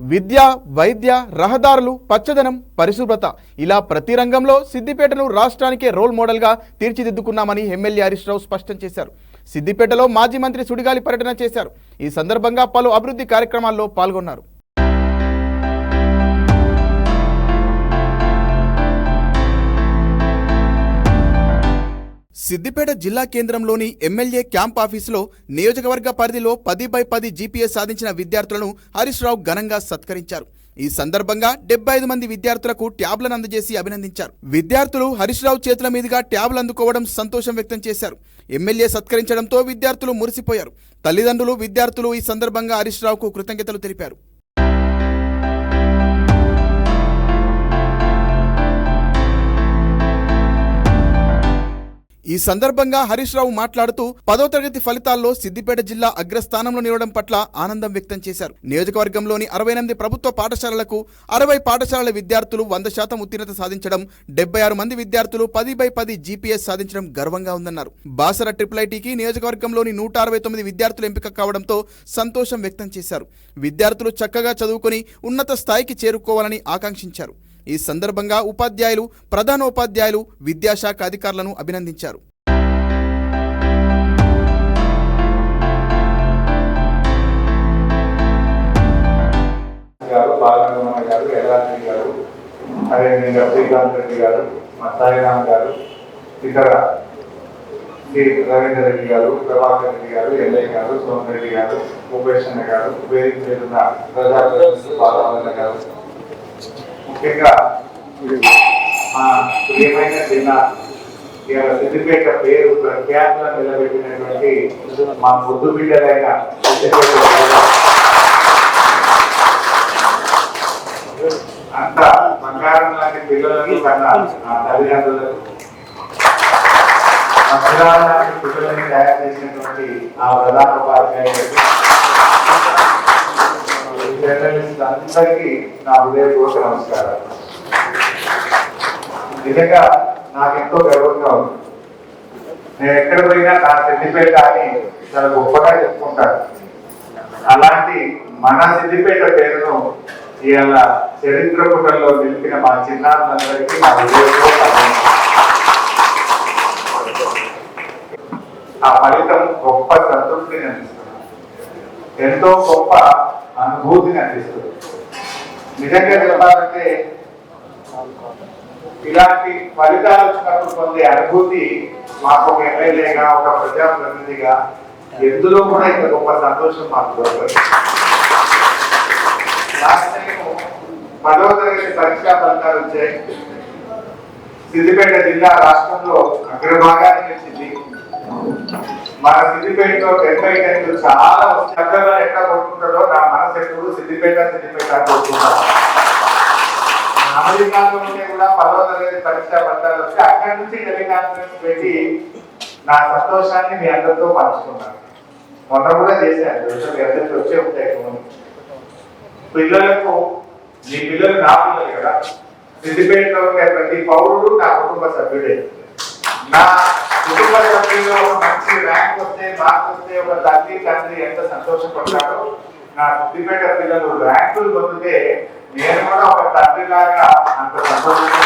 విద్య, వైద్య, రహదారులు, పచ్చదనం, పరిశుభ్రత ఇలా ప్రతి రంగంలో సిద్దిపేటను రాష్ట్రానికే రోల్ మోడల్గా తీర్చిదిద్దుకున్నామని ఎమ్మెల్యే హరీష్ రావు స్పష్టం చేశారు. సిద్దిపేటలో మాజీ మంత్రి సుడిగాలి పర్యటన చేశారు. ఈ సందర్భంగా పలు అభివృద్ధి కార్యక్రమాల్లో పాల్గొన్నారు. సిద్దిపేట జిల్లా కేంద్రంలోని ఎమ్మెల్యే క్యాంప్ ఆఫీసులో నియోజకవర్గ పరిధిలో 10/10 జీపీఎస్ సాధించిన విద్యార్థులను హరీష్ రావు ఘనంగా సత్కరించారు. ఈ సందర్భంగా 75 మంది విద్యార్థులకు ట్యాబ్లను అందజేసి అభినందించారు. విద్యార్థులు హరీష్ రావు చేతుల మీదుగా ట్యాబ్లు అందుకోవడం సంతోషం వ్యక్తం చేశారు. ఎమ్మెల్యే సత్కరించడంతో విద్యార్థులు మురిసిపోయారు. తల్లిదండ్రులు, విద్యార్థులు ఈ సందర్భంగా హరీష్ రావుకు కృతజ్ఞతలు తెలిపారు. ఈ సందర్భంగా హరీష్ రావు మాట్లాడుతూ 10వ తరగతి ఫలితాల్లో సిద్దిపేట జిల్లా అగ్రస్థానంలో నిలవడం పట్ల ఆనందం వ్యక్తం చేశారు. నియోజకవర్గంలోని 68 ప్రభుత్వ పాఠశాలలకు 60 పాఠశాలల విద్యార్థులు 100% ఉత్తీర్ణత సాధించడం, 76 మంది విద్యార్థులు 10/10 జీపీఎస్ సాధించడం గర్వంగా ఉందన్నారు. బాసర IIITకి నియోజకవర్గంలోని 169 విద్యార్థులు ఎంపిక కావడంతో సంతోషం వ్యక్తం చేశారు. విద్యార్థులు చక్కగా చదువుకొని ఉన్నత స్థాయికి చేరుకోవాలని ఆకాంక్షించారు. ఈ సందర్భంగా ఉపాధ్యాయులు, ప్రధానోపాధ్యాయులు, విద్యాశాఖ అధికారులను అభినందించారు. అదేవిధంగా శ్రీకాంత్ రెడ్డి గారు, మా సాయిరామ్ గారు, ఇతర శ్రీ రవీంద్ర రెడ్డి గారు, ప్రభాకర్ రెడ్డి గారు, ఎల్ఐ గారు, సోమరెడ్డి గారు, ఉపేషణ గారు, వేదిక మీద ఉన్న ప్రజాప్రతినిధులు, బాలవల్ల గారు, ముఖ్యంగా మా ప్రియమైన జిల్లా సిద్దిపేట పేరు ప్రఖ్యాతిగా నిలబెట్టినటువంటి మా ముద్దు బిడ్డలైన అంత బంగారం లాంటి పిల్లలకు కన్నా నా తల్లిదండ్రులకు పిల్లలని తయారు చేసినటువంటి ఆ ప్రధాన ఉపాధ్యాయులకు అందరికీ నా హృదయపూర్వక నమస్కారాలు. నిజంగా నాకెంతో గర్వంగా ఉంది. నేను ఎక్కడ పోయినా నా సిద్దిపేట అని చాలా గొప్పగా చెప్పుకుంటాను. అలాంటి మన సిద్దిపేట పేరును ఇవాళ చరిత్ర పుటల్లో నిలిపిన మా చిన్నారులందరికీ నా హృదయపూర్వక ఆ ఫలితం గొప్ప సంతృప్తిని అందిస్తుంది, ఎంతో గొప్ప అనుభూతిని అందిస్తుంది. నిజంగా చెప్పాలంటే ఇలాంటి ఫలితాలు వచ్చినప్పుడు పొందే అనుభూతి మాకు ఒక ఎమ్మెల్యేగా, ఒక ప్రజాప్రతినిధిగా ఎందులో కూడా ఇంత గొప్ప సంతోషం మాకు దొరకదు. నేను 10వ తరగతి పరీక్షా ఫలితాలు వచ్చాయి. సిద్దిపేట జిల్లా రాష్ట్రంలో అగ్రభాగాన్ని నిలిచింది. మన సిద్దిపేటలో 70 చాలా చక్కగా ఎట్లా కొట్టుకుంటాడో నా మనసు ఎప్పుడు సిద్దిపేట కొట్టుకుంటాను. అమెరికాలో ఉంటే కూడా 10వ తరగతి పరీక్షా ఫలితాలు వస్తే అక్కడి నుంచి టెలికాన్ఫరెన్స్ పెట్టి నా సంతోషాన్ని మీ అందరితో పంచుకున్నాను. మొన్న కూడా చేశాను, అందరికీ వచ్చే ఉంటాయి. పిల్లలకు, మీ పిల్లలు నా పిల్లలు కదా, సిద్దిపేటలో ఉండే ప్రతి పౌరుడు నా కుటుంబ సభ్యుడే. నా కుటుంబ సభ్యుల్లో మంచి ర్యాంక్ వస్తే, మార్క్స్ వస్తే ఒక తల్లి తండ్రి ఎంత సంతోషపడతారో, నా సిద్దిపేట పిల్లలు ర్యాంకులు పొందితే నేను కూడా ఒక తండ్రిలాగా అంత సంతోషంగా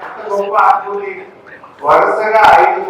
ఎంత గొప్ప అనుభూతి. వరుసగా 5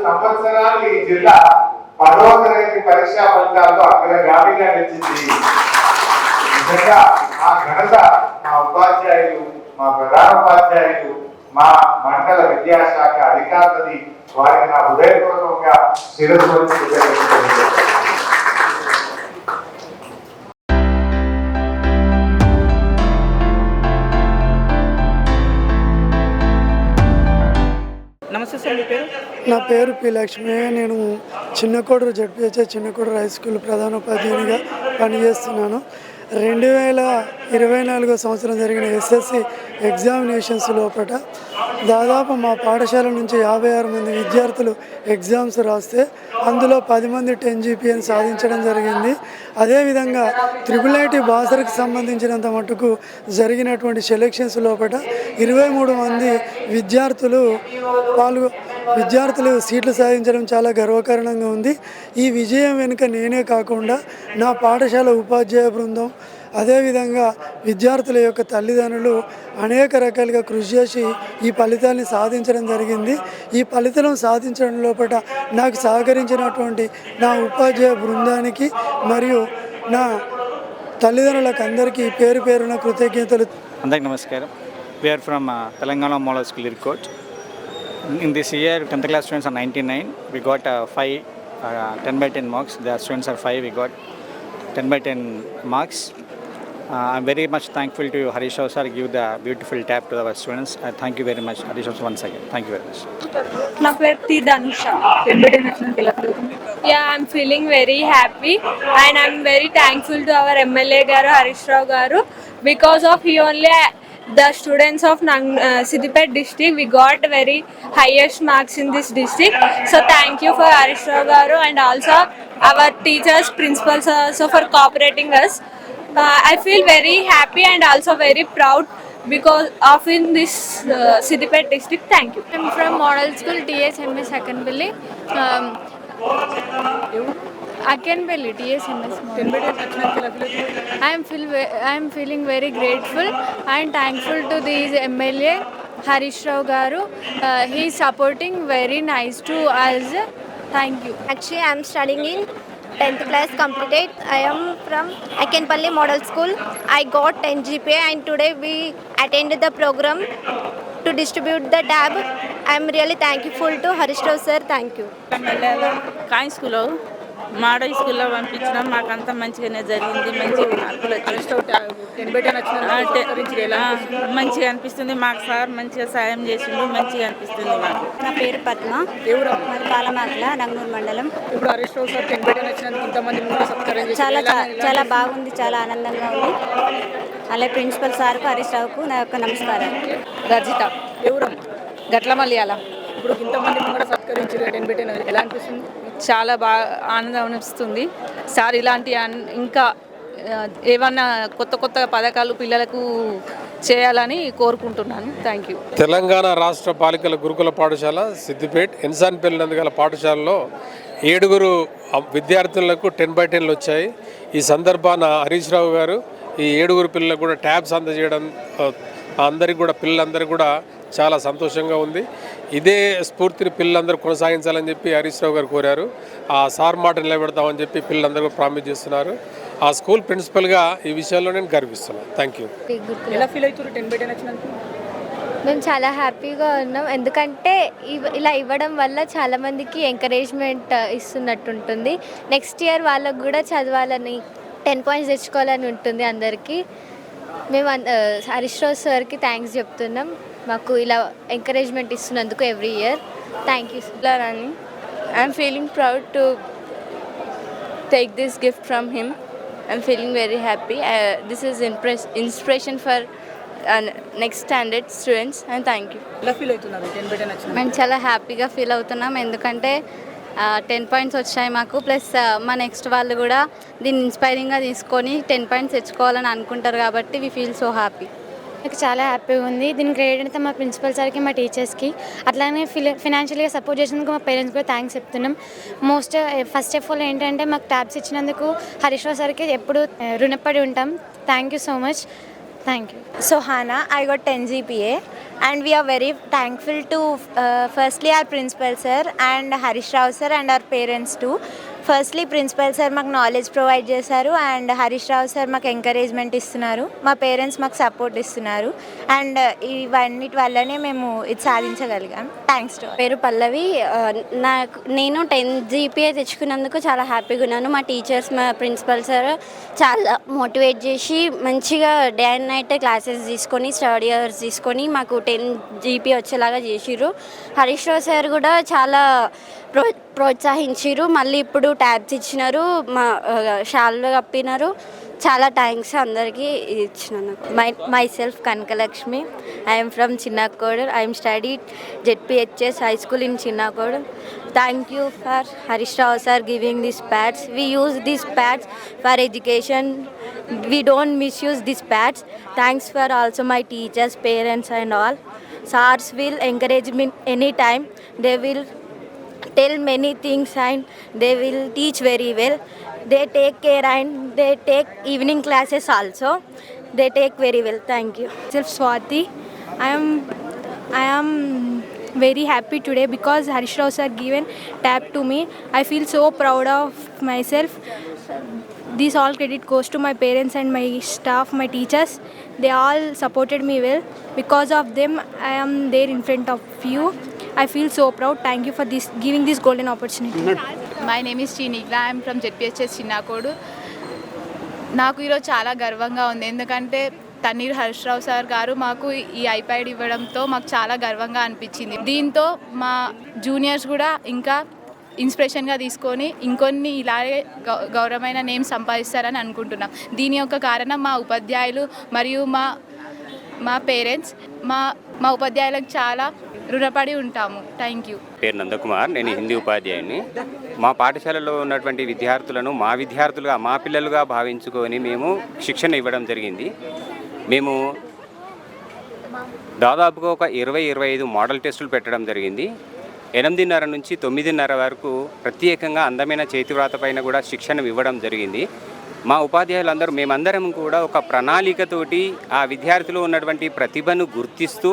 సంవత్సరాలు ఈ జిల్లా 10వ తరగతి పరీక్షా ఫలితాల్లో అగ్రగామిగా నిలిచింది. నిజంగా ఆ ఘనత మా ఉపాధ్యాయులు, మా ప్రధానోపాధ్యాయులు, మా మండల విద్యాశాఖ అధికారులది. వారికి నా హృదయపూర్వకంగా శిరస్సు. నమస్తే సార్, మీ పేరు? నా పేరు పి లక్ష్మి. నేను Chinnakoduru ZPHS Chinnakoduru high school ప్రధానోపాధ్యాయునిగా పనిచేస్తున్నాను. 2024 సంవత్సరం జరిగిన ఎస్ఎస్సి ఎగ్జామినేషన్స్ లోపల దాదాపు మా పాఠశాల నుంచి 56 మంది విద్యార్థులు ఎగ్జామ్స్ రాస్తే అందులో 10 మంది 10 జీపీఎన్ సాధించడం జరిగింది. అదేవిధంగా IIIT బాసరకు సంబంధించినంత మటుకు జరిగినటువంటి సెలక్షన్స్ లోపల 23 మంది విద్యార్థులు విద్యార్థులు సీట్లు సాధించడం చాలా గర్వకారణంగా ఉంది. ఈ విజయం వెనుక నేనే కాకుండా నా పాఠశాల ఉపాధ్యాయ బృందం, అదేవిధంగా విద్యార్థుల యొక్క తల్లిదండ్రులు అనేక రకాలుగా కృషి చేసి ఈ ఫలితాన్ని సాధించడం జరిగింది. ఈ ఫలితం సాధించడం లోపల నాకు సహకరించినటువంటి నా ఉపాధ్యాయ బృందానికి మరియు నా తల్లిదండ్రులకు అందరికీ పేరు పేరున కృతజ్ఞతలు. అందరికీ నమస్కారం. We are from Telangana Model School, Irkot. In this year, 10th class students are 99. We got 5 10/10 marks. The students are 5. We got 10/10 marks. I'm very much thankful to Harish Rao sir give the beautiful tap to our students. I thank you very much, Harish Rao once again. Thank you very much. నా పేరు T ధనుష. MBT national Yeah, I'm feeling very happy and I'm very thankful to our MLA Garu, Harish Rao Garu, because of he only the students of Siddipet district we got very highest marks in this district. So thank you for Harish Rao Garu and also our teachers, principals also for cooperating us. I feel very happy and also very proud because of in this Siddipet district. Thank you. I'm from Model School TSMS Akanpalli. Akanpalli TSMS Model. I am feeling very grateful and thankful to these MLA Harish Rao Garu. He is supporting very nice to us. Thank you. Actually, I am studying in 10th class completed. I am from Akanpalli Model School. I got 10 GPA and today we attended the program to distribute the tab. I am really thankful to Harish Rao sir. Thank you. కాయి స్కూల్లో model స్కూల్లో పంపించినాం. మాకంతా మంచిగానే జరిగింది. మంచి మార్కులు మంచిగా అనిపిస్తుంది. మాకు సార్ మంచిగా సాయం చేసిండు. మంచిగా అనిపిస్తుంది మాకు. నా పేరు పద్మ. మరి పాలమాట్ల నంగనూరు మండలం. ఇప్పుడు హరీష్ రావు సార్ చాలా చాలా బాగుంది, చాలా ఆనందంగా ఉంది. అలాగే ప్రిన్సిపల్ సార్కు హరీష్ రావుకు నా యొక్క నమస్కారం. రజిత ఎవరు గట్ల మలయాళ. ఇప్పుడు ఇంతమంది కూడా సత్కరించారు. ఎలా అనిపిస్తుంది? చాలా బాగా ఆనందం అనిపిస్తుంది. సార్ ఇలాంటి ఇంకా ఏమన్నా కొత్త కొత్త పథకాలు పిల్లలకు చేయాలని కోరుకుంటున్నాను. Thank you. తెలంగాణ రాష్ట్ర బాలికల గురుకుల పాఠశాల సిద్దిపేట్ ఎన్సాన్పల్లి నందుగల పాఠశాలలో 7 విద్యార్థులకు 10/10 వచ్చాయి. ఈ సందర్భాన హరీష్ రావు గారు ఈ 7 పిల్లలకు కూడా ట్యాబ్స్ అందజేయడం అందరికి కూడా పిల్లలందరికీ కూడా చాలా సంతోషంగా ఉంది. ఇదే స్ఫూర్తిని పిల్లలందరూ కొనసాగించాలని చెప్పి హరీష్ రావు గారు కోరారు. ఆ సార్ మాట నిలబెడతామని చెప్పి పిల్లలందరూ ప్రామిస్ చేస్తున్నారు. ఆ స్కూల్ ప్రిన్సిపల్గా ఈ విషయంలో నేను గర్విస్తున్నాను. Thank you. ఎలా ఫీల్ అవుతారు 10/10 వచ్చినందుకు? మేము చాలా హ్యాపీగా ఉన్నాం, ఎందుకంటే ఇలా ఇవ్వడం వల్ల చాలామందికి ఎంకరేజ్మెంట్ ఇస్తున్నట్టుంటుంది. నెక్స్ట్ ఇయర్ వాళ్ళకు కూడా చదవాలని 10 పాయింట్స్ తెచ్చుకోవాలని ఉంటుంది అందరికీ. మేము హరీష్ రావు సార్కి థ్యాంక్స్ చెప్తున్నాం, మాకు ఇలా ఎంకరేజ్మెంట్ ఇస్తున్నందుకు every year. Thank you sir. అని I'm feeling proud to take this gift from him. I'm feeling very happy. This is inspiration for next standard students and thank you. ఎలా ఫీల్ అవుతున్నారు 10/10 వచ్చినందుకు? మేము చాలా హ్యాపీగా ఫీల్ అవుతున్నాం, ఎందుకంటే 10 పాయింట్స్ వచ్చాయి మాకు. ప్లస్ మా నెక్స్ట్ వాళ్ళు కూడా దీన్ని ఇన్స్పైరింగ్గా తీసుకొని 10 పాయింట్స్ తెచ్చుకోవాలని అనుకుంటారు కాబట్టి వి ఫీల్ సో హ్యాపీ. నాకు చాలా హ్యాపీగా ఉంది. దీని క్రెడిట్ అంతా మా ప్రిన్సిపల్ సార్కి, మా టీచర్స్కి, అట్లానే ఫినాన్షియల్గా సపోర్ట్ చేసినందుకు మా పేరెంట్స్ కూడా థ్యాంక్స్ చెప్తున్నాం. ఫస్ట్ ఆఫ్ ఆల్ ఏంటంటే మాకు ట్యాబ్స్ ఇచ్చినందుకు హరీష్ రావు సార్కి ఎప్పుడు రుణపడి ఉంటాం. Thank you so much. Thank you. So Hannah, I got 10 GPA and we are very thankful to firstly our principal sir and Harish Rao sir and our parents too. Firstly principal sir మాకు knowledge provide చేశారు and Harish Rao sir మాకు encouragement ఇస్తున్నారు, మా parents మాకు support ఇస్తున్నారు and ఇవన్నిటి వల్లనే మేము ఇది సాధించగలిగాం. Thanks to. పేరు పల్లవి. నేను 10 GPA తెచ్చుకున్నందుకు చాలా హ్యాపీగా ఉన్నాను. మా టీచర్స్, మా ప్రిన్సిపల్ సార్ చాలా మోటివేట్ చేసి మంచిగా డే అండ్ నైట్ క్లాసెస్ తీసుకొని స్టడీ అవర్స్ తీసుకొని మాకు 10 GPA వచ్చేలాగా చేసిర్రు. హరీష్ రావు సార్ కూడా చాలా ప్రోత్సహించారు. మళ్ళీ ఇప్పుడు ట్యాబ్స్ ఇచ్చినారు, మా షాల్లో కప్పినారు. చాలా థ్యాంక్స్ అందరికీ ఇచ్చినందుకు. Myself Kanakalakshmi. I'm from Chinnakod. I'm studied ZPHS high school in Chinnakod. Thank you for Harish Rao sir giving these pads. We use these pads for education. We don't misuse these pads. Thanks for also my teachers, parents and all. SARs will encourage me anytime. They will tell many things and they will teach very well. They take care and they take evening classes also. They take very well. Thank you. Myself Swati. I am very happy today because Harish Rao sir given tab to me. I feel so proud of myself. This all credit goes to my parents and my staff, my teachers. They all supported me well. Because of them, I am there in front of you. I feel so proud. Thank you for this giving this golden opportunity. My name is చీనిగ్లా. I'm from ZPHS Chinnakodu. నాకు ఈరోజు చాలా గర్వంగా ఉంది, ఎందుకంటే Thanneer Harish Rao sir గారు మాకు ఈ ఐప్యాడ్ ఇవ్వడంతో మాకు చాలా గర్వంగా అనిపించింది. దీంతో మా జూనియర్స్ కూడా ఇంకా ఇన్స్పిరేషన్గా తీసుకొని ఇంకొన్ని ఇలాగే గౌరవమైన నేమ్ సంపాదిస్తారని అనుకుంటున్నాం. దీని యొక్క కారణం మా ఉపాధ్యాయులు మరియు మా పేరెంట్స్. మా ఉపాధ్యాయులకు చాలా రుణపడి ఉంటాము. Thank you. పేరు నందకుమార్. నేను హిందీ ఉపాధ్యాయుని. మా పాఠశాలలో ఉన్నటువంటి విద్యార్థులను మా విద్యార్థులుగా, మా పిల్లలుగా భావించుకొని మేము శిక్షణ ఇవ్వడం జరిగింది. మేము దాదాపుగా ఒక 20-25 మోడల్ టెస్టులు పెట్టడం జరిగింది. 8:30 నుంచి 9:30 వరకు ప్రత్యేకంగా అందమైన చేతివ్రాత పైన కూడా శిక్షణ ఇవ్వడం జరిగింది. మా ఉపాధ్యాయులందరూ మేమందరం కూడా ఒక ప్రణాళికతోటి ఆ విద్యార్థులు ఉన్నటువంటి ప్రతిభను గుర్తిస్తూ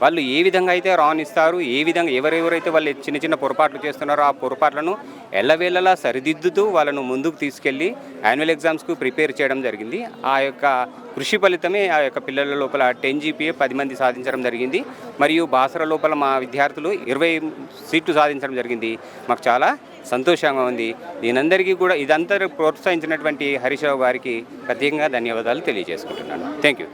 వాళ్ళు ఏ విధంగా అయితే రాణిస్తారు, ఏ విధంగా ఎవరెవరైతే వాళ్ళు చిన్న చిన్న పొరపాట్లు చేస్తున్నారో ఆ పొరపాట్లను ఎల్లవేళలా సరిదిద్దుతూ వాళ్ళను ముందుకు తీసుకెళ్ళి యాన్యువల్ ఎగ్జామ్స్కు ప్రిపేర్ చేయడం జరిగింది. ఆ యొక్క కృషి ఫలితమే ఆ యొక్క పిల్లల లోపల 10 GPA 10 మంది సాధించడం జరిగింది. మరియు బాసర లోపల మా విద్యార్థులు 20 సీట్లు సాధించడం జరిగింది. మాకు చాలా సంతోషంగా ఉంది. దీనందరికీ కూడా ఇదంతా ప్రోత్సహించినటువంటి హరీష్ రావు గారికి ప్రత్యేకంగా ధన్యవాదాలు తెలియజేసుకుంటున్నాను. Thank you.